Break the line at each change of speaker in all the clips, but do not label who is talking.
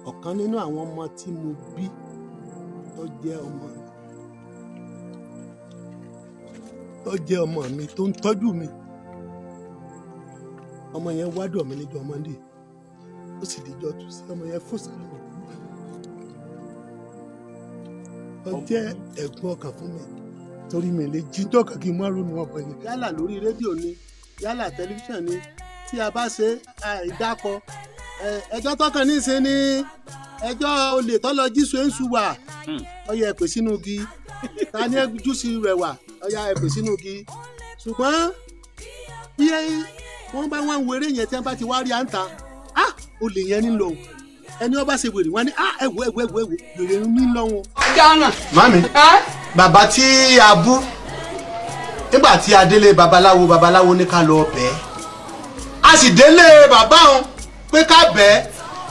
ọ̀kan nínú àwọn ọmọ tí mo bí tó jẹ́ ọmọ mi tó ń tọ́jú mi. Ọmọ yẹn wádọ̀ mi níjọ́ Monday ó sì dijọ́ Tuesday ọmọ yẹn fò sálọ. Ó jẹ́ ẹ̀gbọ́n ọkàn fún mi torí mi lè jíjọ́ kan kí n má ronú ọkọ yẹn. Yálà lórí rédíò ni yálà tẹlifíṣàn ni tí a bá ṣe àìdákọ ẹjọ́ tọkàn ní í ṣe ni ẹjọ́ olè tọ́lọ jísù ń ṣùwà ọyẹ ẹ̀pẹ̀ sínú igi ta ni júùsì rẹ̀ wà ọyà ẹ̀pẹ̀ sínú igi ṣùgbọ́n bí wọ́n bá wọn wéré yẹn tí wọ́n bá ti wá rí à ń ta olè yẹn nílò ẹni wọ́n bá ṣe wèrè wọn ni ẹ̀wọ̀ wèrè nílò wọn. Mami bàbá tí a bú nígbà tí a délé babaláwo ní ká lọ bẹ́ẹ̀ a sì délé bàbá òun pé ká bẹ́ẹ̀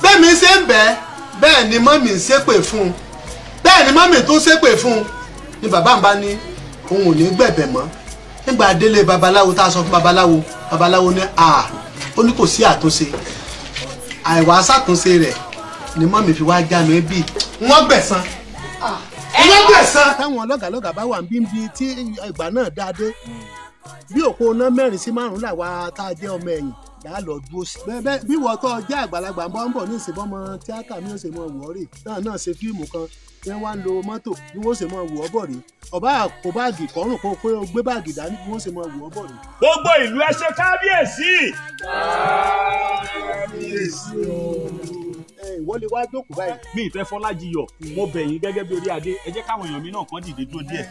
bẹ́ẹ̀ mi ṣe ń bẹ́ẹ̀ bẹ́ẹ̀ ni mọ́mì ń ṣépè fún un bẹ́ẹ̀ ni mọ́mì tó ṣépè fún un ni bàbá ń bá ní òun ò ní gbẹ̀bẹ̀ mọ́ nígbà délé babaláwo tá a sọ fún babaláwo ní ó ní kò sí àtúnṣe àìwá ṣàtúnṣe rẹ̀ ni mọ́mì fi wá já mi bí wọ́n gbẹ̀san. Táwọn lọ́gàlọ́gà bá wà níbi tí ìgbà náà dáadé bí òpó ná 4 sí 5 làwa tá a jẹ́ ọmọ ẹ̀yìn yàá lọ dúró sí. Bẹ́ẹ̀ bí wọ́n tó jẹ́ àgbàlagbà ń bọ̀ ní ìsìnbọn ọmọ tíátà mi ò ṣe mọ wọ́ọ̀rì náà ṣe fíìmù kan tí wọ́n wá ń lo mọ́tò bí wọ́n ṣe mọ wọ́ bọ̀ rí ọba kò báàgì kọ́rùn kó pé o gbé báàgì dání bí wọ́n ṣe mọ wọ́ bọ̀ rí.
Gbogbo ìlú ẹ ṣe kábíyèsí.
Kábíyèsí o. Ìwọ lè wá jókòó báyìí.
Mi ìfẹ́ Fọlájiyọ̀ mo bẹ̀ yín gẹ́gẹ́ bí orí adé ẹ jẹ́ káwọn èèyàn mi náà kàn dìde dúró díẹ̀.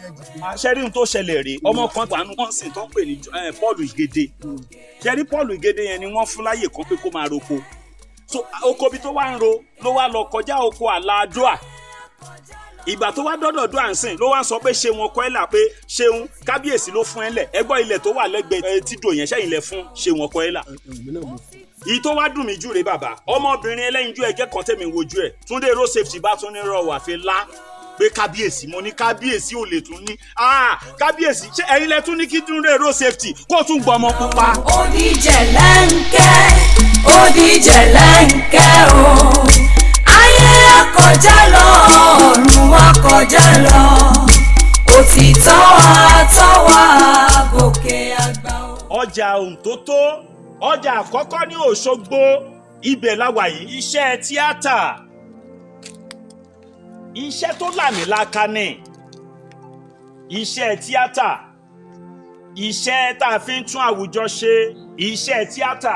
Ṣẹ́rí tó ṣẹlẹ̀ rèé ọmọ kan tànú kan sì tó ń pè ní Paul Igede. Ṣẹ́rí Paul Igede yẹn ni wọ́n fún láyè kan pé kó máa roko. So oko bí tó wá ń ro ló wá lọ kọjá oko Àlàádoà. Ìgbà tó wá dọ́dọ̀ dún àǹsìn ló wá sọ pé ṣeun ọkọ ẹ̀ là pé ṣeun kábíyèsí ló fún ẹ lẹ̀ ẹgbọ́n ilẹ̀ tó wà lẹ́gbẹ̀ẹ́ tídò yẹn ṣẹ́yìn lẹ̀ fún ṣeun ọkọ ẹ̀ là. Ìyí tó wá dùn mí jù rèé bàbá ọmọbìnrin ẹlẹ́yinjú ẹ̀jẹ̀ kan tẹ̀mí wojú ẹ̀ Túndé road safety bá tún ní rọ̀ wà fi lá pé kábíyèsí mo ní kábíyèsí ò lè tún ní kábíyèsí ṣé ẹ̀yin lẹ tún ní kí Túndé road safety kó tún gbọmọ pupa.
Ó di jẹ̀lẹ́ńkẹ́ o ayé akọjá lọ ọ̀run akọjá lọ òtítọ́ àtọwà gòkè àgbà o.
Ọjà Òǹtótó ọjà àkọ́kọ́ ní Òṣogbo ibẹ̀ láwà yìí iṣẹ́ tíátà iṣẹ́ tó làmìlaka ni iṣẹ́ tíátà iṣẹ́ tá a fi ń tún àwùjọ ṣe iṣẹ́ tíátà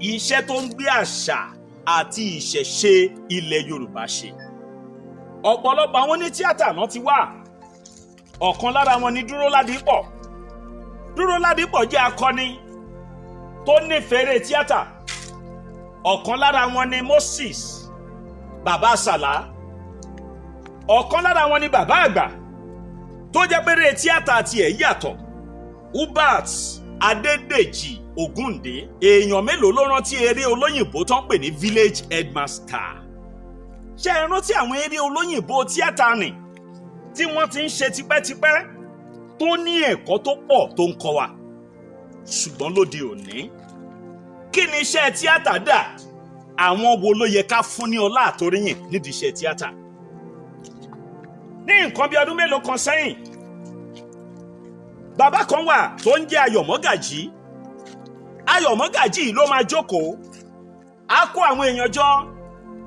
iṣẹ́ tó ń gbé àṣà àti ìṣẹ̀ṣe ilẹ̀ Yorùbá ṣe. Ọ̀pọ̀lọpọ̀ àwọn ní tíátà náà ti wà ọ̀kan lára wọn ni Dúró Ládìpọ̀ jẹ́ akọni tó nífẹ̀ẹ́ tíátà ọ̀kan lára wọn ni Moses bàbá Sàlá ọ̀kan lára wọn ni bàbá àgbà tó jẹ́ péré tíátà tiẹ̀ yàtọ̀ Hubert Adédèjì Ògúndé èèyàn mélòó ló rántí eré olóyìnbó tó ń pè ní Village Headmaster ṣé ẹ rántí àwọn eré olóyìnbó tíátà nì tí wọ́n ti ń ṣe tipẹ́tipẹ́ tó ní ẹ̀kọ́ tó pọ̀ tó ń kọ́ wa ṣùgbọ́n lóde òní kí ni iṣẹ́ tíátà dà àwọn wo ló yẹ ká fún ní ọlá àtoríyìn nídìí iṣẹ́ tíátà. Ní nǹkan bí ọdún mélòó kan sẹ́yìn bàbá kan wà tó ń jẹ́ Ayọ̀ Mọ́gàjí ló máa jókòó á kó àwọn èèyàn jọ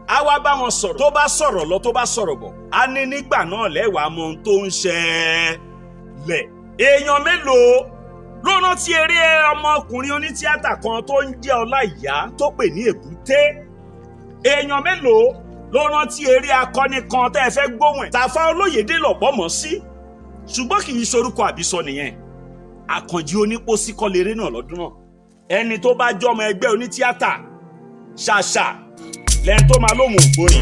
á wá bá wọn sọ̀rọ̀ tó bá sọ̀rọ̀ lọ tó bá sọ̀rọ̀ bọ̀ á ní nígbà náà lẹ́wàá mọ ohun tó ń ṣẹlẹ̀ èèyàn mélòó ló rántí eré ọmọkùnrin onítíátà kan tó ń jẹ́ Ọláìyá tó pè ní Èbúté èèyàn mélòó ló rántí eré akọni kan tẹ́ ẹ fẹ́ gbóhùn ẹ̀ Tàfà Olóyèdé lọ̀pọ̀ mọ̀ sí ṣùgbọ́n kì í ṣorúkọ àbísọ nìyẹn Àkànjí Onípósí kọ́ léré náà lọ́dún náà ẹni tó bá jọmọ ẹgbẹ́ onítíátà ṣàṣà lẹ́ni tó máa lóhùn ògbóni.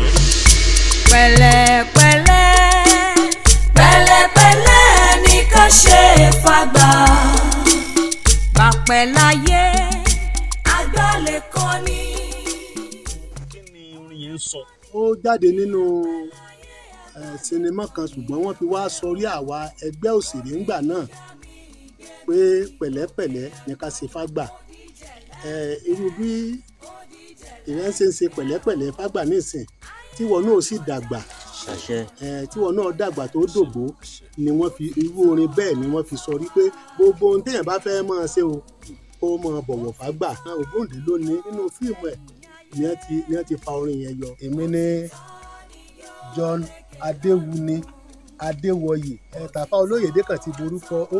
pẹ̀lẹ́pẹ̀lẹ́ ní ká ṣe fàgbà bàpẹ́ láyé àgbàlẹ̀ kan ní.
Kí ni orin yẹn ń sọ?
Ó jáde nínú sinimá kan ṣùgbọ́n wọ́n fi wá sọrí àwa ẹgbẹ́ òṣèré ńgbà náà pé pẹ̀lẹ́pẹ̀lẹ́ ní ká ṣe fàgbà irú bí ìrẹsẹ̀ ń ṣe pẹ̀lẹ́pẹ̀lẹ́ fàgbà nísìn tíwọ náà sì dàgbà tíwọ náà dàgbà tó dògbó ni wọ́n fi irú orin bẹ́ẹ̀ ni wọ́n fi sọ rí pé gbogbo ohun téèyàn bá fẹ́ máa ṣe o kó máa bọ̀wọ̀ fágbà. Ògúndé ló ní nínú fíìmù ẹ̀ ni wọ́n ti fa orin yẹn yọ. Èmi ni John Adéwuni Adéwọyè Tàfá Olóyèdé kan ti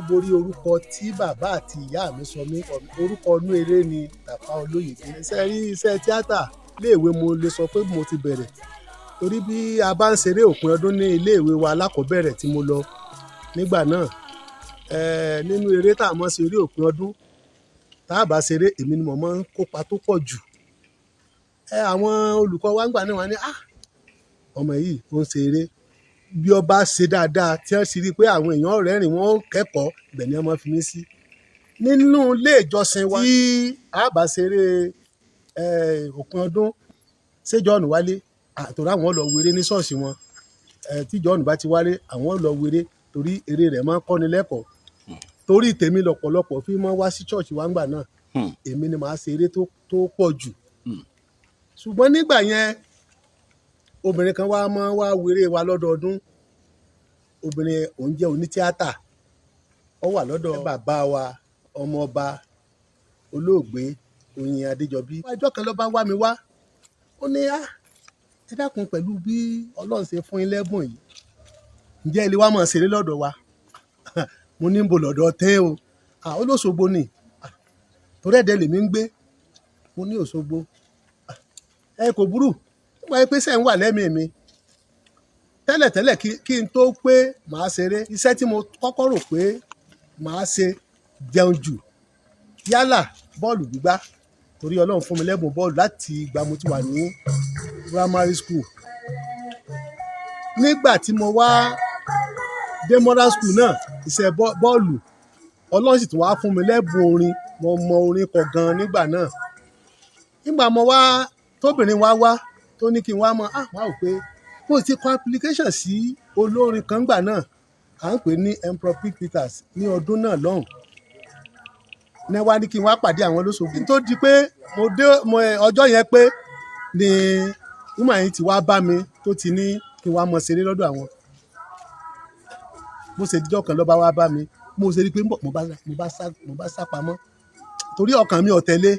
borí orúkọ tí bàbá àti ìyá mi sọ mí. Orúkọ inú eré ni Tàfá Olóyèdé. Iṣẹ́ tíátà iléèwé mo lè sọ pé mo ti bẹ̀rẹ̀ torí bí a bá ń ṣeré òpin ọdún ní iléèwé wa alákọ̀ọ́bẹ̀rẹ̀ tí mo lọ nígbà náà nínú eré tá a mọ̀ sí eré òpin ọdún tá a bá ṣeré èmi ni mo máa ń kópa tó pọ̀ jù. Àwọn olùkọ́ wa ń gbà náà wá ní ọmọ yìí ó ń ṣe eré bí ó bá ṣe dáadáa tí wọ́n sì rí i pé àwọn èèyàn rẹ́rìn wọ́n kẹ́kọ̀ọ́ ibẹ̀ ni wọ́n máa fi mí sí. Nínú ilé ìjọsìn wa tí a bá ṣeré òpin ọdún ṣé John wálé torí àwọn lọ wéré ní ṣọ́ọ̀ṣì wọn tí John bá ti wálé àwọn lọ wéré torí eré rẹ̀ máa ń kọ́ni lẹ́kọ̀ọ́ torí tèmi lọ́pọ̀lọpọ̀ fi máa wá sí ṣọ́ọ̀ṣì wa ńgbà náà èmi ni màá ṣe eré tó pọ̀ jù. Ṣùgbọ́n nígbà yẹn obìnrin kan máa wá wéré wa lọ́dọọdún. Obìnrin òun jẹ́ onítíátà ó wà lọ́dọ̀ bàbá wa ọmọọba olóògbé Oyin Adéjọbí. Ọjọ́ kan ló bá wá mi wá ó ní ẹ dákun pẹ̀lú bí Ọlọ́run ṣe fún yín lẹ́bùn yìí ǹjẹ́ ilé wa máa ṣeré lọ́dọ̀ wa. Mo ní bò lọ́dọ̀ tẹ́ o ó lóṣogbo ni torí ẹ̀dẹ̀ lèmi ń gbé. Mo ní Òṣogbo kò burú wọ́n yẹ pé sẹ́yìn wà lẹ́mìí mi tẹ́lẹ̀tẹ́lẹ̀ kí n tó pé màá ṣeré iṣẹ́ tí mo kọ́kọ́ rò pé màá ṣe jẹun jù yálà bọ́ọ̀lù gbígbá torí Ọlọ́run fún mi lẹ́bùn bọ́ọ̀lù láti ìgbà mo ti wà ní primary school. Nígbà tí mo wá dé modern school náà iṣẹ́ bọ́ọ̀lù Ọlọ́run sì tún wá fún mi lẹ́bùn orin mo mọ orin kọ gan nígbà náà. Nígbà mo wá tóbìnrin wá tó ní kí n wá mọ wá ò pé mo ti kọ application sí olórin kan gbà náà à ń pè ní Emperor Pick Peters ní ọdún náà lọ́hùn ní wá ní kí n wá pàdé àwọn lóṣogbo. Tó di pé ọjọ́ yẹn pé ni woman yìí ti wá bá mi tó ti ní kí n wá mọ ṣeré lọ́dọ̀ àwọn. Mo ṣe díjọ́ kan ló bá wá bá mi mo ṣe rí pé mo bá sá pamọ́ torí ọkàn mi ò tẹ̀lé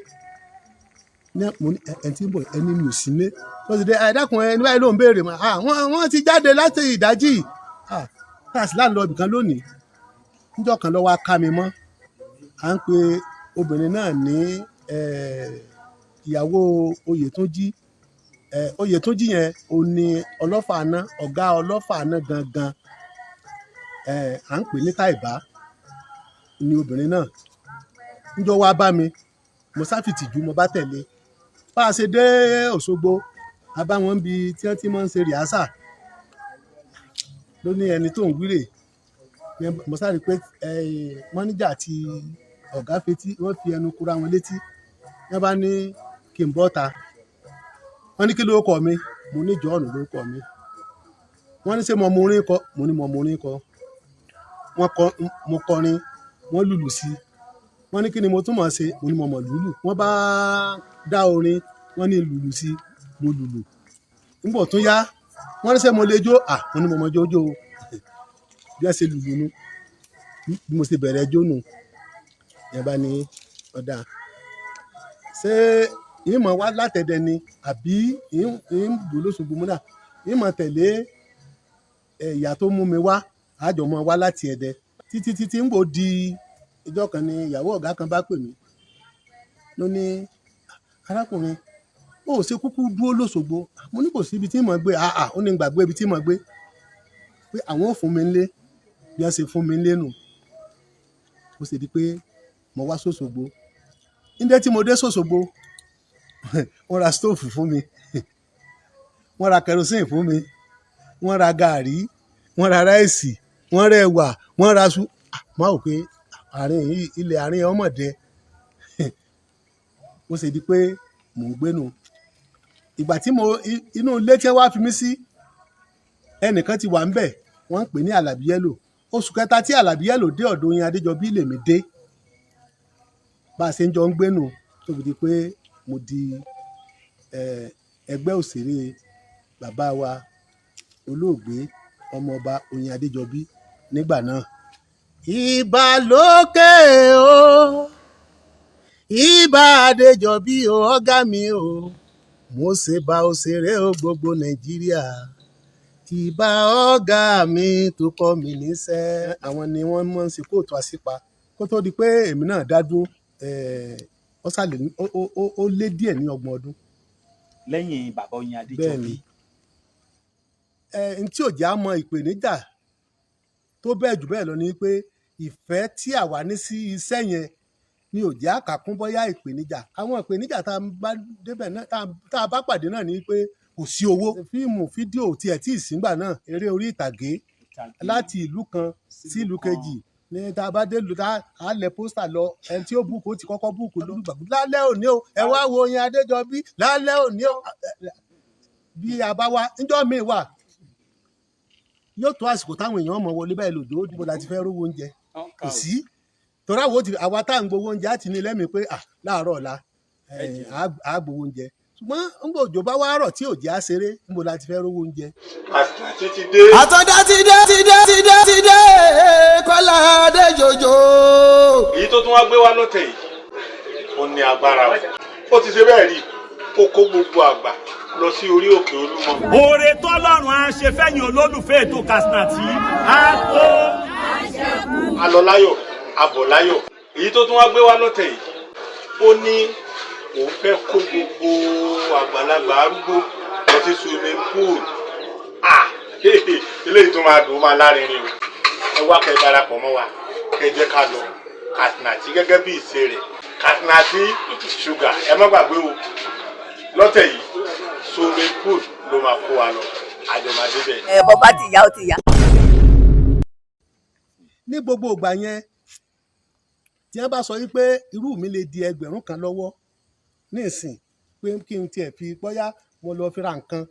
mo ní ẹ̀ tí ń bọ̀ ẹni mi ò sí lé wọ́n ti dé ẹ̀dákun ẹni báyìí ló ń béèrè mọ́ wọ́n ti jáde láti ìdájí kíláàsì láńlọ ibìkan lónìí. Níjọ́ kan ló wá ká mi mọ́ à ń pe obìnrin náà ní ìyàwó Oyètúnjí. Oyètúnjí yẹn ò ní ọlọ́fà àná ọ̀gá ọlọ́fà àná gangan à ń pè ní Táìbá ni obìnrin náà. Níjọ́ wá bá mi mo sáfìtìjú mo bá tẹ̀lé bá a ṣe dé Òṣogbo a bá wọn bí tí wọ́n ti máa ń ṣe rìhásà ló ní ẹni tó ń wíre mo sáré pé mọ́níjà àti ọ̀gá fetí wọ́n fi ẹnu kura wọn létí wọ́n bá ní kí n bọ́ta wọ́n ní kí lórúkọ mi mo ní John lórúkọ mi wọ́n ní ṣé mo mọ orin kọ mo ní mo mọ orin kọ mo kọrin wọ́n lùlù sí wọ́n ní kí ni mo tún mọ̀ ṣe mo ní mo mọ̀ lùlù wọ́n bá dá orin wọ́n ní lùlù sí mo lùlù nígbà tó yá wọ́n ní ṣé mo lè jó mo ní mo mọ jójó bí wọ́n ṣe lùlù nu bí mo ṣe bẹ̀rẹ̀ jó nù yẹn bá ní ọ̀dà ṣé ìmọ̀ wá látẹ̀dẹ̀ ni àbí ìbò lóṣogbo múdà ìmọ̀ tẹ̀lé ìyá tó mú mi wá àjọmọ̀ wá láti Ẹdẹ títí ń bò di ìjọ kan ni ìyàwó ọ̀gá kan bá pè mí ló ní arákùnrin ó ṣe kúkú dúró lóṣogbo mo ní kò sí ibi tí mo gbé ó ní gbàgbé ibi tí mo gbé pé àwọn ò fún mi nílé bí wọ́n ṣe fún mi nílé nù ó sì di pé mo wá sóṣogbo níjẹ́ tí mo dé sóṣogbo wọ́n ra stóòfù fún mi wọ́n ra kẹrosíìnì fún mi wọ́n ra gàárì wọ́n ra ráìsì wọ́n ra ẹ̀wà wọ́n ra aṣọ máa wò pé ilẹ̀ àárín ọmọdé ó sì di pé mò ń gbénu ìgbà tí inú ilé tí wọ́n fi mí sí ẹnìkan ti wà ń bẹ̀ wọ́n ń pè ní Àlàbí Yẹ́lò oṣù kẹta tí Àlàbí Yẹ́lò dé ọ̀dọ̀ Oyin Adéjọbí lèmi dé bá a ṣe ń jọ ń gbénu tó fi di pé mo di ẹgbẹ́ òṣèré bàbá wa olóògbé ọmọọba Oyin Adéjọbí nígbà náà. ìbà lókè o ìbà Adéjọbí o ọ̀gá mi o mo ṣe bá òṣèré o gbogbo Nàìjíríà ìbà ọ̀gá mi tó kọ́ mi níṣẹ́. àwọn ni wọ́n mọ̀ sí kóòtù àṣìpa kó tó di pé èmi náà dá dúró ó sàlẹ̀ ó lé díẹ̀ ní 30 ọdún.
lẹ́yìn bàbá Oyin
bẹ́ẹ̀
Adéjọbí.
ni n tí ò já mọ ìpèníjà tó bẹ́ẹ̀ jù bẹ́ẹ̀ lọ ni pé ìfẹ́ tí àwa ní sí iṣẹ́ yẹn ni ò já kàkún bóyá ìpèníjà. àwọn ìpèníjà tá a bá débẹ̀ náà tá a bá pàdé náà ni pé kò sí owó. fíìmù fídíò tiẹ̀ tí ì sígbà náà eré orí ìtàgé láti ìlú kan sí ìlú kejì ní tá a bá dé lu tá a lẹ pósítà lọ ẹni tí ó búùkù ó ti kọ́kọ́ búùkù lólùgbàgbọ́ lálẹ́ òní o ẹ wá wo Oyin Adéjọbí lálẹ́ òní o bí a bá wá níjọ́ míì wà yóò tó àsìkò táwọn èèyàn mọ̀ wọlé báyìí lòdò ó dìbò láti fẹ́ rówó oúnjẹ kò sí torí àwa tá à ń gbowó oúnjẹ àti ní lẹ́mìí pé láàárọ̀ ọ̀la à gbowó oúnjẹ ṣùgbọ́n ń bò òjò bá wá rọ̀ tí òjì á ṣeré ń bò láti fẹ́ rówó oúnjẹ.
àtọ́dá ti dé Kọ́lá Adéjọjọ.
èyí tó tún wá gbé wá lọ́tẹ̀ yìí ó ní agbára ó ti ṣe bẹ́ẹ̀ rí ó kó gbogbo àgbà lọ sí orí òkè Olúmọ.
oore tọ́lọ́run á ṣe fẹ́yìn olólùfẹ́ ètò Kaftanat á tó.
a lọ láyọ̀ a bọ̀ láyọ̀ èyí tó tún wá gbé wá lọ́tẹ̀ yìí ó ní òun fẹ́ kó gbogbo àgbàlagbà arúgbó lọ sí swimming pool. eléyìí tó máa dùn ó máa lárinrin o ẹ wá kẹ́ darapọ̀ mọ́ wa kẹ́ jẹ́ ká lọ Kaftanat gẹ́gẹ́ bí ìṣe rẹ̀ Kaftanat ṣúgà ẹ má gbàgbé o lọ́tẹ̀ yìí swimming pool ló máa kó wa lọ àjọmọdé bẹ́ẹ̀.
bọ́bá ti yá ó ti yá.
ní gbogbo ìgbà yẹn tí wọ́n bá sọ wípé irú mi lè di 1000 kan lọ́wọ́ ní ìsìn pé kí n tiẹ̀ fi bóyá mo lọ fi ra nǹkan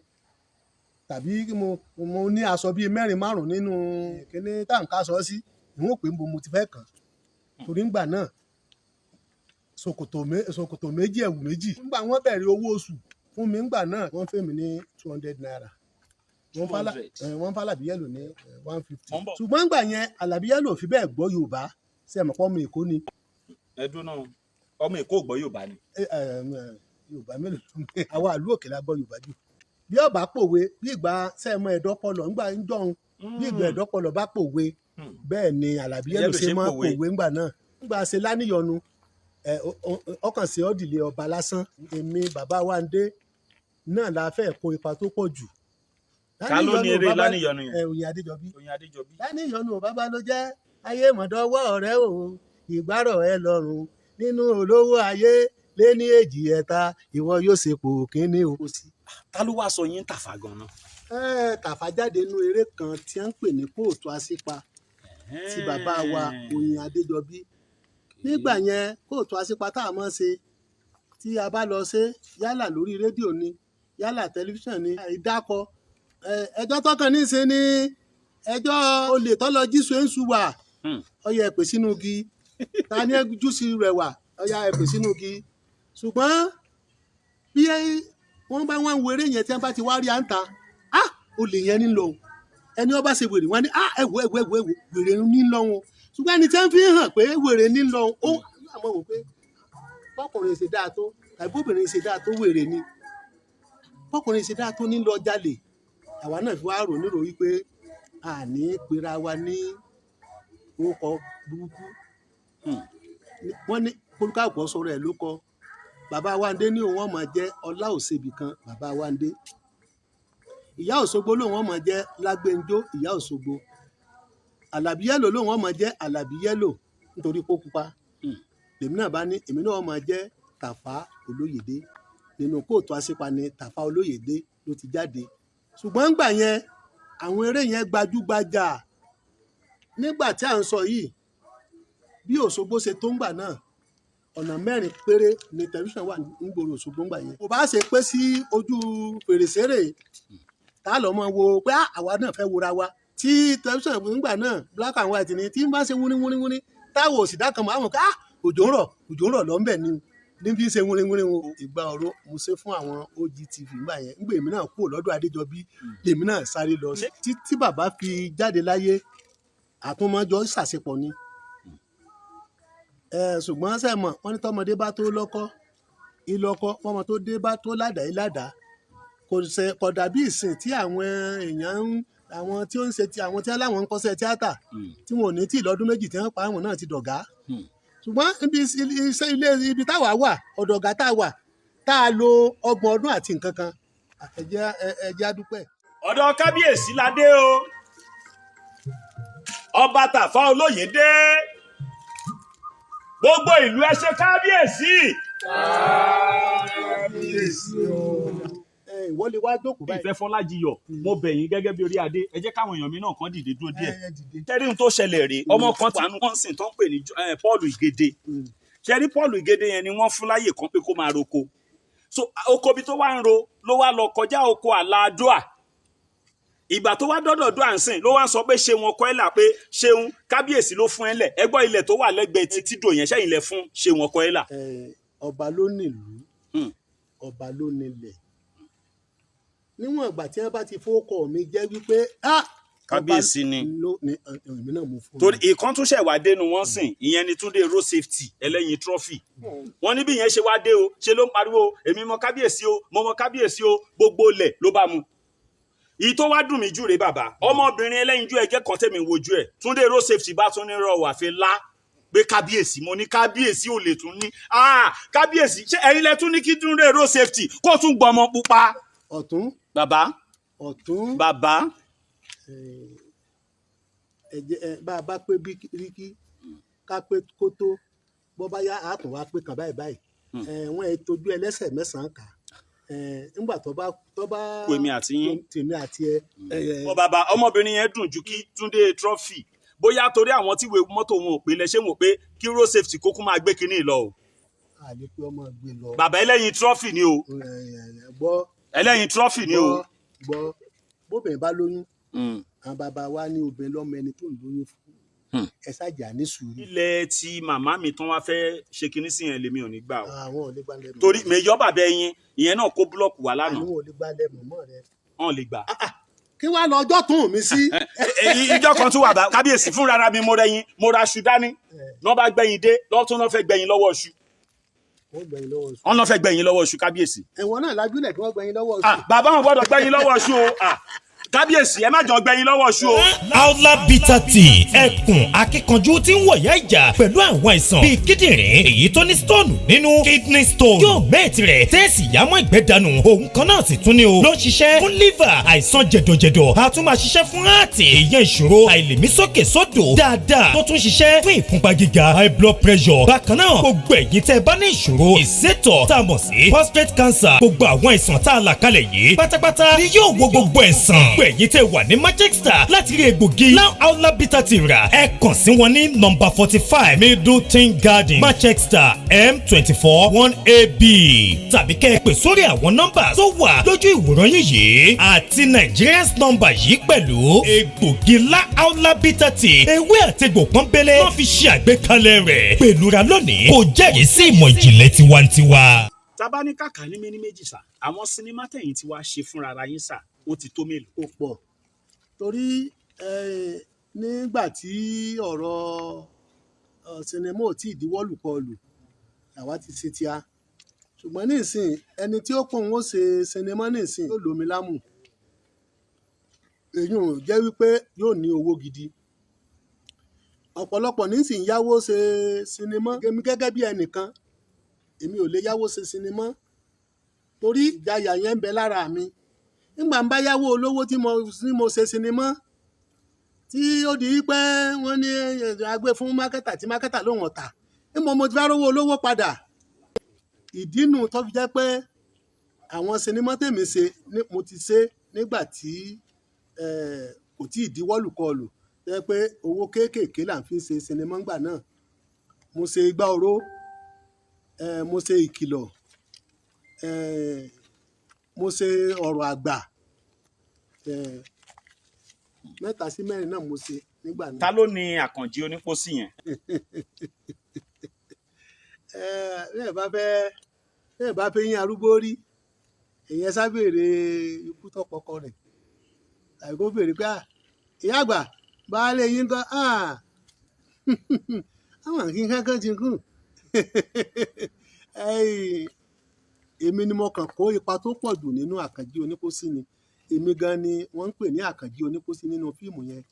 tàbí mo ní aṣọ bíi 4-5 nínú kíní táǹkà sọ sí ìwọ̀n ò pé mo ti fẹ́ kàn torí ńgbà náà ṣòkòtò méjì ẹ̀wù méjì nígbà wọ́n bẹ̀rẹ̀ owó oṣù fún mi ńgbà náà wọ́n fẹ́ mi ní 200 naira wọ́n fà Àlàbí Yẹ́lò ní 150 ṣùgbọ́n ńgbà yẹn Àlàbí Yẹ́lò ò fi bẹ́ẹ̀ gbọ́ Yorùbá ṣe mọ̀ pọ́ ọmọ Èkó ni.
ẹdún náà ọmọ Èkó gbọ́ Yorùbá ni.
Yorùbá mélòó àwa ìlú òkè la gbọ́ Yorùbá jù bí ọba pòwe bí ìgbà sẹ́ẹ̀mọ́ ẹ̀dọ́pọlọ ńgbà ń jọun bí ìgbà ẹ̀dọ́pọlọ bá pòwe bẹ́ẹ̀ ni Àlàbí Yẹ́lò ṣe mọ́ pòwe ńgbà náà ńgbà ṣe láníyọnu ọkàn sí ọdìlẹ ọba lásán èmi bàbá Wándé náà la fẹ́ kó ipa tó pọ̀ jù.
ká ló ní eré láníyọnu yẹn?
Oyin Adéjọbí.
Oyin Adéjọbí.
láníyọnu ò bàbá ló jẹ́ ayé mọ̀dọ́wọ́ rẹ o ìgbárọ̀ ẹ lọ́rùn nínú olówó ayé lé ní 2 ẹ̀ta ìwọ yóò ṣepò kínní o.
ta ló wá sọ yín Tàfà gan-an?
Tàfà jáde nínú eré kan tí wọ́n ń pè ní kóòtù àṣìpa ti bàbá wa Oyin Adéjọbí. nígbà yẹn kóòtù àṣìpa tá a mọ̀ ṣe tí a bá lọ ṣe yálà lórí rédíò ni yálà tẹlifíṣàn ni ìdákọ ẹjọ́ tọkàn ní í ṣe ní ẹjọ́ olè tọ́lọ jísù ẹ̀ńsù wà ọyẹ ẹ̀pè sínú igi ta ni júùsì rẹ̀ wà ọyẹ ẹ̀pè sínú igi ṣùgbọ́n bí wọ́n bá wọn wéré yẹn tí wọ́n bá ti wá rí à ń ta olè yẹn ní lọ ẹni wọ́n bá ṣe wèrè wọ́n ní ẹ̀wọ̀ wèrè ní lọ wọn ṣùgbọ́n ẹni tí wọ́n fi hàn pé wèrè ní lọ ó àmọ́ wò pé bọ́kùnrin ṣe dáa tó tàbí bóbìnrin ṣe dáa tó wèrè ni bọ́kùnrin ṣe dáa tó ní lọ jalè àwa náà fi wá rò nírò wípé àní pera wa ní orúkọ burúkú wọ́n ní kólúkàpọ̀ sọ̀rọ̀ ẹ̀ ló kọ bàbá Wándé ní òun ọmọ jẹ́ ọlá òṣèbì kan bàbá Wándé ìyá Òṣogbo lòun ọmọ jẹ́ Lágbénjó ìyá Òṣogbo Àlàbí Yẹ́lò lòun ọmọ jẹ́ Àlàbí Yẹ́lò nítorí pó pupa lèmi náà bá ní èmi náà ọmọ jẹ́ Tàfà Olóyèdé nínú kóòtù àṣìpa ni Tàfà Olóyèdé ló ti jáde ṣùgbọ́n ńgbà yẹn àwọn eré yẹn gbajúgbajà nígbà tí à ń sọ yìí bí Òṣogbo ṣe tó ńgbà náà ọ̀nà 4 péré ni tẹlifíṣàn wà nígboro Òṣogbo ńgbà yẹn kò bá ṣe pé sí ojú fèrèsé rè tá a lọ mọ wo pé àwa náà fẹ́ wora wa tí tẹlifíṣàn ńgbà náà black and white ni tí n bá ṣe wúníwúníwúní táwọn òsì dákan mọ́ àwọn ká òjò ń rọ̀ lọ́nbẹ̀ ni níbi ṣe wúrewúre wo ìgbà ọ̀rọ̀ mo ṣe fún àwọn OGTV nígbà yẹn nígbà èmi náà kúrò lọ́dọ̀ Adéjọbí lèmi náà sáré lọ tí bàbá fi jáde láyé àtúmọ̀jọ ṣàṣepọ̀ ni ṣùgbọ́n sẹ́mọ̀ wọ́n ní tọmọdé bá tó lọ́kọ́ ìlọ́kọ́ ọmọ tó dé bá tó ládàá ìládàá kò dàbí ìsìn tí àwọn èèyàn àwọn tí ó ń ṣe ti àwọn tí aláwọn ń kọ́ṣẹ́ tíátà tí wọn ò ní tí lọ́dún méjì tí wọ́n pa àwọn náà ti dọ̀gá ṣùgbọ́n ibi táwa wà ọ̀dọ̀gá tá a wà tá a lo 30 ọdún àti nǹkan kan ẹ̀jẹ̀ adúpẹ́.
ọ̀dọ̀ kábíyèsí la dé o ọba Tàfà Olóyèdé gbogbo ìlú ẹ ṣe kábíyèsí.
kábíyèsí o. ìwọ lè wá jókòó báyìí.
ìfẹ́ Fọlájiyọ̀ mo bẹ̀ yín gẹ́gẹ́ bí orí adé ẹ jẹ́ káwọn èèyàn mi náà kàn dìde dúró díẹ̀. ṣẹ́rí ohun tó ṣẹlẹ̀ rèé ọmọ kan tí wọ́n sìn tó ń pè ní Paul Igede ṣẹ́rí Paul Igede yẹn ni wọ́n fún láyè kan pé kó máa roko so oko bí tó wá ń ro ló wá lọ kọjá oko Àlàádoà ìgbà tó wá dọ́dọ̀ dún àǹsìn ló wá ń sọ pé ṣeun ọkọ ẹ̀ là pé ṣeun kábíyèsí ló fún ẹ lẹ̀ ẹ gbọ́ ilẹ̀ tó wà lẹ́gbẹ̀ẹ́ títí dò yẹn ṣẹ́yìn lẹ̀ fún ṣeun ọkọ ẹ̀ là.
ọba ló nílùú ọba ló nílẹ̀ níwọ̀n ìgbà tí wọ́n bá ti fowókọ̀ mi jẹ́ wípé
kábíyèsí ni
èmi náà mú fún mi.
torí ìkan tún ṣẹ̀ wá dénú wọ́n sìn ìyẹn ni Túndé road safety ẹlẹ́yin trophy wọ́n ní bí ìyẹn ṣe wá dé o ṣe ló ń pariwo èmi mọ kábíyèsí o mo mọ kábíyèsí o gbogbo ilẹ̀ ló bá mu èyí tó wá dùn mí jù rè bàbá ọmọbìnrin ẹlẹ́yinjú ẹ̀jẹ̀ kan tẹ̀mí wojú ẹ̀ Túndé road safety bá tún ní rọwà fi lá pé kábíyèsí mo ní kábíyèsí ò lè tún ní kábíyèsí ṣé ẹ̀yin lẹ tún ní kí Túndé road safety kó tún gbọmọ pupa.
ọ̀tún
bàbá
ọ̀tún
bàbá
bá a bá pé bíríkì ká pé kótó bọ́ bá yá àtún wá pé kàn báyìí wọ́n ẹ̀ tójú ẹlẹ́sẹ̀ mẹ́sàn-án kà nígbà tó bá
tèmi àti yín
tèmi àti ẹ.
bàbá ọmọbìnrin yẹn dùn ju kí Túndé trophy bóyá torí àwọn tí ìwé mọ́tò wọn ò pé lẹ́sẹ̀ wò pé kí road safety kókó máa gbé kinní lọ o.
àlè pé ọmọ gbé lọ.
bàbá ẹlẹ́yin trophy ni o.
gbọ́
ẹlẹ́yin trophy ni o.
gbọ́ bóbìnrin bá lóyún àwọn bàbá wa ní obìnrin lọ́mọ ẹni tó ń lóyún fún ẹ ṣáàjà ní sùúrù.
ilẹ̀ tí màmá mi tán wá fẹ́ ṣe kinní sí yẹn lèmi ò ní gbà o.
àwọn ò lè gbà lẹ́nu.
torí mèyọ́ bàbá ẹyin ìyẹn náà kó búlọ̀kù wá lánàá.
àwọn ò lè gbà lẹ́nu mọ́ rẹ.
wọn lè gbà.
kí wàá lọ ọjọ́ tún mi sí.
ìjọ kan tún wà bá kábíyèsí fúnra mi mo rẹyin mo ra aṣu dání náà bá gbẹ̀yìn dé lọ́tún náà fẹ́ gbẹ̀yìn lọ́wọ́ ọṣù. wọ́n náà fẹ́ gbẹ̀yìn lọ́wọ́ ọṣù kábíyèsí.
ẹ̀wọ̀n náà lájúlẹ̀ kí wọ́n gbẹ̀yìn lọ́wọ́ ọṣù.
bàbá wọn gbọ́dọ̀ gbẹ̀yìn lọ́wọ́ ọṣù o kábíyèsí ẹ má jọ gbẹ̀yìn lọ́wọ́ ṣú o.
Aula Bitter Tea ẹkùn akíkanjú tí ń wọ̀yá ìjà pẹ̀lú àwọn àìsàn bíi kíndìnrín èyí tó ní stone nínú kidney stone yóò mẹ́ẹ̀tì rẹ̀ tẹ́ẹ̀sì yámọ́ ìgbẹ́ dànù òun kan náà sì tún ní o ló ń ṣiṣẹ́ fún liver àìsàn jẹ̀dọ̀jẹ̀dọ̀ a tún máa ṣiṣẹ́ fún heart èèyàn ìṣòro àìlèmí sókè sódò dáadáa tó tún ṣiṣẹ́ fún ìfúnpá gíga high blood pressure bákan náà gbogbo ẹ̀yin tẹ́ bá ní ìṣòro ìsétọ̀ tá a mọ̀ sí prostate cancer gbogbo àwọn àìsàn tá a là kalẹ̀ yìí pátápátá ni yóò wo gbogbo ẹ̀sán ẹ̀yin tẹ́ wà ní Manchester láti rí egbògi Aula Bitter Tea rà ẹ kàn sí wọn ní nọ́mbà 45 Middleton Garden Manchester M24 1AB tàbí kẹ́ ẹ pè sórí àwọn nọ́mbà tó wà lójú ìwòran yìí àti Nigerians nọ́mbà yìí pẹ̀lú egbògi Aula Bitter Tea ewé àtegbò pọ́nbélé wọ́n fi ṣe àgbékalẹ̀ rẹ̀ pẹ̀lúra lónìí kò jẹ́rìí sí ìmọ̀ ìjìnlẹ̀ tiwantiwa.
tábà ní kàkà ní méní méjì sà àwọn sinimá tẹ̀yìn tí wàá ṣe fúnra ara yín sà ó ti tó mélòó.
ó pọ̀ torí nígbà tí ọ̀rọ̀ sinimá ò tí ì díwọ́ lùkọlù àwa ti ṣe tíá ṣùgbọ́n nísìn ẹni tí ó pọ̀ ń ṣe sinimá nísìn yóò lómi lámù èyí ò jẹ́ wípé yóò ní owó gidi ọ̀pọ̀lọpọ̀ nísìn yáwó ṣe sinimá èmi gẹ́gẹ́ bí ẹnìkan èmi ò lè yáwó ṣe sinimá torí ìjayà yẹn ń bẹ lára mi nígbà ń bá yáwó olówó tí mo ṣe sinimá tí ó di pé wọ́n ní agbé fún mákẹ́tà tí mákẹ́tà lòun ọ̀tà nígbà mo ti fẹ́ rówó olówó padà ìdínú tó fi jẹ́ pé àwọn sinimá tèmi ṣe mo ti ṣe nígbà tí kò tí ì díwọ́lù kọlù jẹ́ pé owó kéékèèké là ń fi ṣe sinimá ńgbà náà mo ṣe Igbá Oró mo ṣe Ìkìlọ̀ mo ṣe Ọ̀rọ̀ Àgbà 3 sí 4 náà mo ṣe nígbà náà.
ta ló ní Àkànjí Onípòsí yẹn.
bẹ́ẹ̀ bá fẹ́ yín arúgbó rí èyàn sábèrè ikú tọpọkọ rẹ̀ tàbí kó béèrè pé ìyá àgbà baálé yín kan àwọn kí n kankan ti kú èmi ni mo kàn kó ipa tó pọ̀ jù nínú Àkànjí Oníkósí ni èmi gan ni wọ́n ń pè ní Àkànjí Oníkósí nínú fíìmù yẹn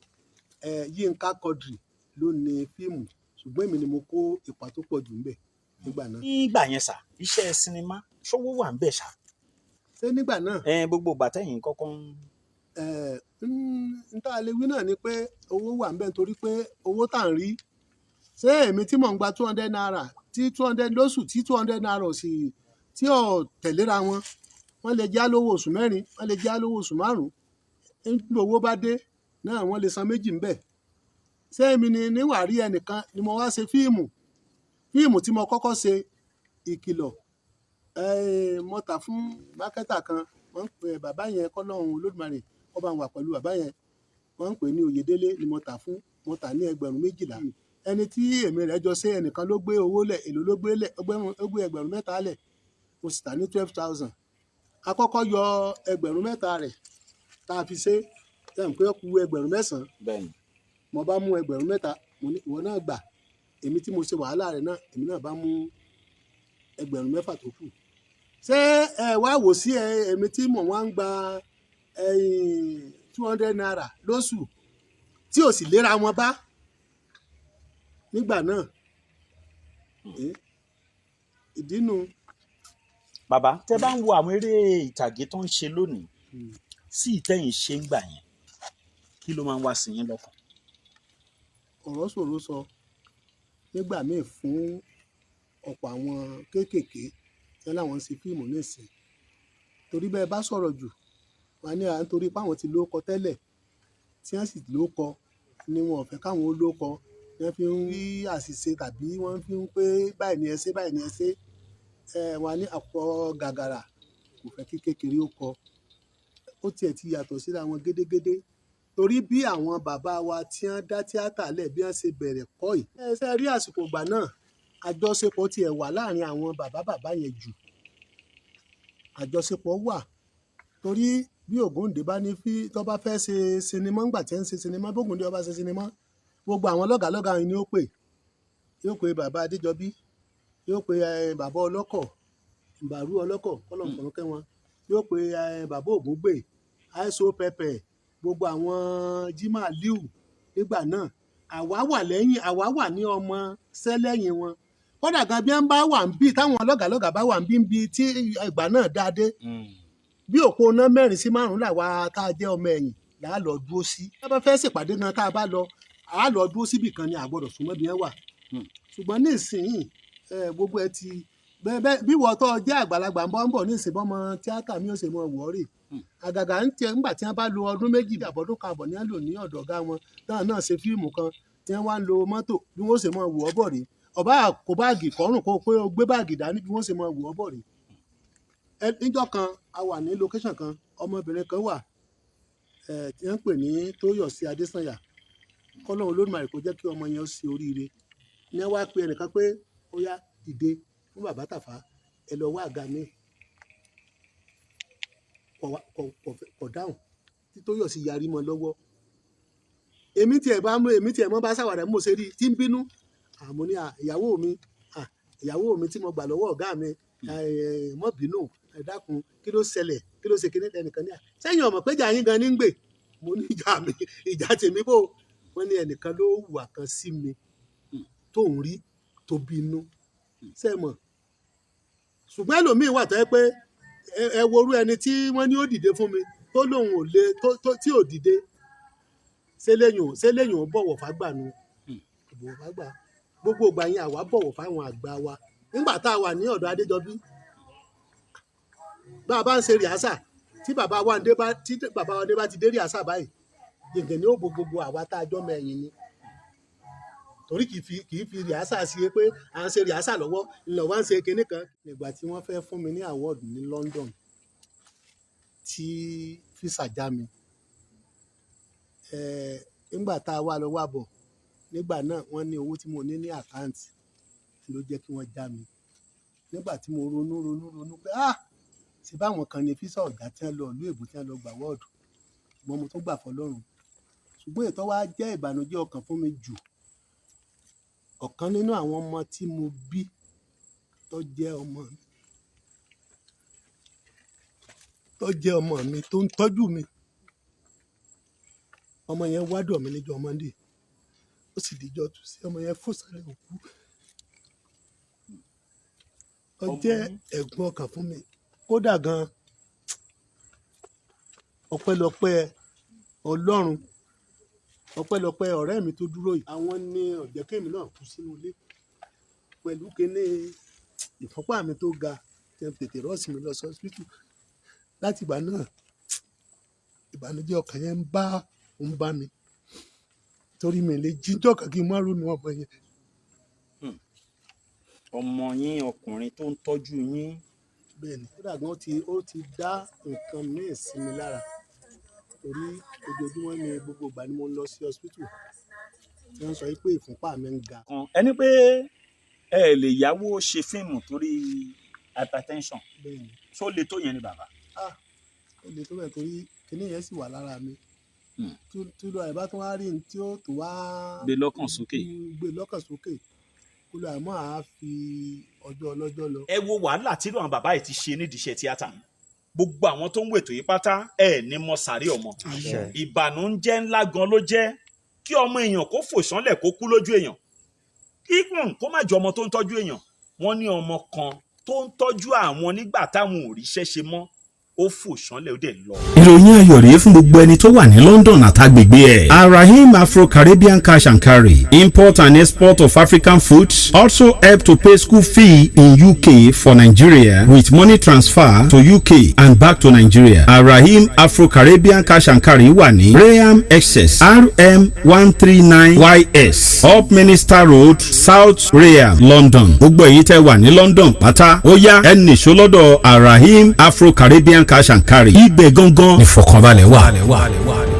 Yínká Quadri ló ní fíìmù ṣùgbọ́n èmi ni mo kó ipa tó pọ̀ jù ńbẹ̀ nígbà náà.
nígbà yẹn sà iṣẹ́ sinimá ṣówó wà ń bẹ̀ ṣá.
ṣé nígbà náà.
gbogbo ìgbà tẹ̀yìn kọ́kọ́ ń.
n tá a lè wí náà ni pé owó wà ń bẹ̀ nítorí pé owó tá à ń rí ṣé èmi tí mò ń gba 200 naira tí 200 lóṣù tí 200 naira ò sì tí ò tẹ̀léra wọn wọ́n lè já lówó oṣù 4 wọ́n lè já lówó oṣù 5 nígbà owó bá dé náà wọ́n lè san méjì ń bẹ̀. ṣé èmi ni níwàárí ẹnìkan ni mo wá ṣe fíìmù tí mo kọ́kọ́ ṣe Ìkìlọ̀ mo tà fún mákẹ́tà kan wọ́n ń pè bàbá yẹn kọ́lọ́hún Olódùmarè wọ́n bá wà pẹ̀lú bàbá yẹn wọ́n ń pè ní Oyèdélé ni mo tà fún mo tà ní 12,000 ẹni tí èmi rẹ̀ jọ ṣe ẹnìkan ló gbé owó lẹ̀ èlò ló gbé lẹ̀ ó gbé 3,000 lẹ̀ mo sì tà ní 12,000 àkọ́kọ́ yọ 3,000 rẹ̀ tá a fi ṣe ẹ̀ ń pé ó kù 9,000
bẹ́ẹ̀ni
mo bá mú 3,000 mo ní ìwọ náà gbà èmi tí mo ṣe wàhálà rẹ̀ náà èmi náà bá mú 6,000 tó kù ṣé ẹ wá wò sí èmi tí mò ń gba 200 naira lóṣù tí ò sì léra wọn bá nígbà náà ìdínú.
bàbá tẹ bá ń wo àwọn eré ìtàgé tó ń ṣe lónìí sí ìtẹ̀yìn ṣe ń gbà yẹn kí ló máa ń wá sí yín lọ́kàn.
ọ̀rọ̀ ṣòro sọ nígbà míì fún ọ̀pọ̀ àwọn kéékèèké tí wọ́n láwọn ń ṣe fíìmù nísìn torí bẹ́ẹ̀ bá sọ̀rọ̀ jù wọ́n ní à ń torí páwọn ti lóko tẹ́lẹ̀ tí wọ́n sì lóko ni wọn ò fẹ́ káwọn ó lóko wọ́n fi ń rí àṣìṣe tàbí wọ́n fi ń pé báyìí ni ẹ ṣe báyìí ni ẹ ṣe wọ́n ní àpò gàgàrà kò fẹ́ kí kékeré ó kọ ó tiẹ̀ ti yàtọ̀ síra wọn gédégédé torí bí àwọn bàbá wa tí wọ́n dá tíátà lẹ̀ bí wọ́n ṣe bẹ̀rẹ̀ kọ́ yìí ṣe rí àsìkò ìgbà náà àjọṣepọ̀ tiẹ̀ wà láàrin àwọn bàbá yẹn jù àjọṣepọ̀ wà torí bí Ògúndé bá ní tó bá fẹ́ ṣe sinimá ńgbà tí ń ṣe sinimá bógúndé ọba ṣe sinimá gbogbo àwọn lọ́gàlọ́gà yìí ni ó pè yóò pe bàbá Adéjọbí yóò pe bàbá ọlọ́kọ̀ ìbàrú ọlọ́kọ̀ kọ́lọ̀kọ̀ọ́ kẹ́wọn yóò pe bàbá Ògúngbè àìsó pẹpẹ gbogbo àwọn Jimá Liu nígbà náà àwa wà ní ọmọ sẹ́lẹ̀yìn wọn kódà gan bí wọ́n bá wà ń bí táwọn lọ́gàlọ́gà bá wà ń bí tí ìgbà náà dáadé bí òpó iná 4 sí 5 làwa tá a jẹ́ ọmọ ẹ̀yìn là á lọ dúró sí. tá a bá fẹ́ ṣèpàdé gan tá a bá lọ à á lọ dúró síbì kan ni àgbọ̀dọ̀ súnmọ́ bí wọ́n wà. ṣùgbọ́n ní ìsìn gbogbo ẹ ti bẹ́ẹ̀ bí wọ́n tó jẹ́ àgbàlagbà ń bọ̀ ní ìsìn bọ́mọ tíátà mi ò ṣe mọ wọ́ọ̀rì àgàgà ń tiẹ̀ ńgbà tí wọ́n bá lo ọdún 2 àbọ̀dún kan àbọ̀ ní àlò ní ọ̀dọ̀ ọ̀gá wọn táwọn náà ṣe fíìmù kan tí wọ́n wá ń lo mọ́tò bí wọ́n ṣe mọ wọ́ bọ̀ rí ọba kó báàgì kọrùn kó pé o gbé báàgì dání bí wọ́n ṣe mọ wọ́ bọ̀ rí. níjọ́ kan a wà ní location kan ọmọbìnrin kan wà tí wọ́n ń pè ní Tóyọ̀sí Adésànyà kọ́lọ́run Olódùmarè kó jẹ́ kí ọmọ yẹn ó ṣe oríire ní wọ́n wá pe ẹnìkan pé ó yá dìde fún bàbá Tàfá ẹ lọ wá àga mi kọ̀ dáhùn tí Tóyọ̀sí yarí mọ́ lọ́wọ́ èmi tiẹ̀ mọ́ bá ṣàwàdà mo ṣe rí tí ń bínú àmọ́ ní ìyàwó mi tí mo gbà lọ́wọ́ ọ̀gá mi mọ́ bínú ẹ dákun kí ló ṣẹlẹ̀ kí ló ṣe kíní ẹnìkan ní sẹ́yìn ọmọ péjà yín gan ní ń gbè mo ní ìjà tèmi bò wọ́n ní ẹnìkan ló hùwà kan sí mi tó ń rí tó bínú sẹ́mọ̀ ṣùgbọ́n ẹlòmíín wà tó yẹ pé ẹ worú ẹni tí wọ́n ní ó dìde fún mi tó lóun ò lè tí ò dìde ṣé lẹ́yìn ò bọ̀wọ̀ fágbà nu bọ̀wọ̀ fágbà gbogbo ìgbà yẹn àwa bọ̀wọ̀ fáwọn àgbà wa nígbà tá a wà ní ọ̀dọ̀ Adéjọbí bá a bá ń ṣe rìásà tí bàbá wa dé bá ti dé rìásà báyìí gègé ni ó bo gbogbo àwa tá a jọ mọ ẹ̀yìn ni torí kì í fi rìásà sí pé à ń ṣe rìásà lọ́wọ́ ńlọ wá ń ṣe kinní kan. nígbà tí wọ́n fẹ́ fún mi ní award ní London tí fisa já mi nígbà tá a wá lọ wá bọ̀ nígbà náà wọ́n ní owó tí mo ní àkáǹtì ló jẹ́ kí wọ́n já mi nígbà tí mo ronú pé ṣe báwọn kan ní físà ọ̀gá tí wọ́n lọ ìlú èbó tí wọ́n lọ gbà wọ́ọ̀dù ṣùgbọ́n mo tún gbà fọlọ́run ṣùgbọ́n ètò wa jẹ́ ìbànújẹ́ ọkàn fún mi jù ọ̀kan nínú àwọn ọmọ tí mo bí tó jẹ́ ọmọ mi tó ń tọ́jú mi ọmọ yẹn wádọ̀ mi níjọ́ Monday ó sì díjọ́ tù sí ọmọ yẹn fòsàlẹ̀ òkú ó jẹ́ ẹ̀gbọ́n ọkàn fún mi kódà gan ọpẹ́lọpẹ́ Ọlọ́run ọpẹ́lọpẹ́ ọ̀rẹ́ mi tó dúró yìí àwọn ní ọ̀jẹ̀kẹ́mi náà kú sínú ilé pẹ̀lú kíní ìfọ́pá mi tó ga tí wọ́n tètè rọ́ọ̀sì mi lọ sí hospital láti ìgbà náà ìbànújẹ́ ọkàn yẹn ń bá mi torí mi lè jíjọ́ kan kí n má ronú ọmọ yẹn.
ọmọ yín ọkùnrin tó ń tọ́jú yín.
bẹ́ẹ̀ni kódà gan ó ti dá nǹkan míì sí mi lára torí ojoojúmọ́ ni gbogbo ìgbà ni mo ń lọ sí hospital tí wọ́n sọ pé ìfúnpá mi ń ga.
ẹni pé ẹ lè yáwó ṣe fíìmù torí hypertension ṣó le tó yẹn ni bàbá.
ó le tó bẹ́ẹ̀ torí kíní yẹn sì wà lára mi tí lọ àìbá tó wá rí ní tí ó tó wá
gbé lọ́kàn sókè kó lọ àmọ́ àá fi ọjọ́ ọlọ́jọ́ lọ. ẹ wo wàhálà tí àwọn bàbá yìí ti ṣe nídìí iṣẹ́ tíátà gbogbo àwọn tó ń wètò yìí pátá ẹ ní mọ sàárè ọmọ ìbànújẹ́ ńlá gan ló jẹ́ kí ọmọ èèyàn kó fò sánlẹ̀ kó kú lójú èèyàn kíkùn kó má jọ ọmọ tó ń tọ́jú èèyàn wọ́n ní ọmọ kan tó ń tọ́jú àwọn nígbà táwọn ò ríṣẹ́ ṣe mọ́ ó fò sánlẹ̀ ó dẹ̀ lọ.
ìròyìn ayọ̀ rèé fún gbogbo ẹni tó wà ní London àtàgbègbè ẹ̀. Arahim Afro-Caribbean Cash and Carry import and export of African foods also help to pay school fee in UK for Nigeria with money transfer to UK and back to Nigeria. Arahim Afro-Caribbean Cash and Carry wà ní Graham Excess RM 139YS Up Minister Road South Graham London. gbogbo èyí tẹ́ wà ní London pátá ó yá ẹ nìṣó lọ́dọ̀ Arahim Afro-Caribbean Cash and Carry ibẹ̀ gangan ìfọ̀kànbalẹ̀ wà.